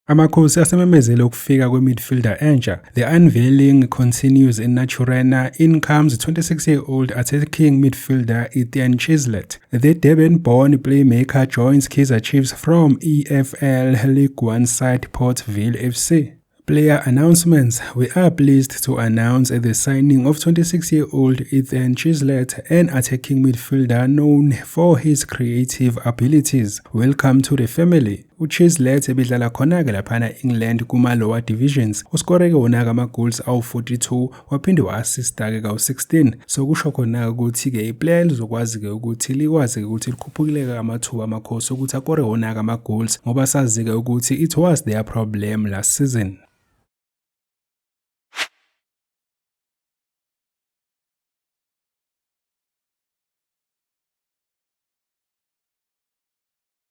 Amakhosi asememezele ukufika kwe-midfielder entsha. The unveiling continues in Naturena. In comes 26-year-old attacking midfielder Etienne Chislett. The Durban-born playmaker joins Kaizer Chiefs from EFL League One side Port Vale FC. Player announcements. We are pleased to announce the signing of 26-year-old Etienne Chislett, an attacking midfielder known for his creative abilities. Welcome to the family. UChislett ebedlala khona-ke laphana England kuma-lower divisions. Uskoreke wona-ke ama-goals awu-42 waphinde wa-assista-ke kawu-16. So kusho khona-ke ukuthi-ke iplayer lizokwazi-ke ukuthi likwazi-ke ukuthi likhuphukile-ke amathuba amakhosi ukuthi akore wona-ke ama-goals ngoba sazi-ke ukuthi it was their problem last season.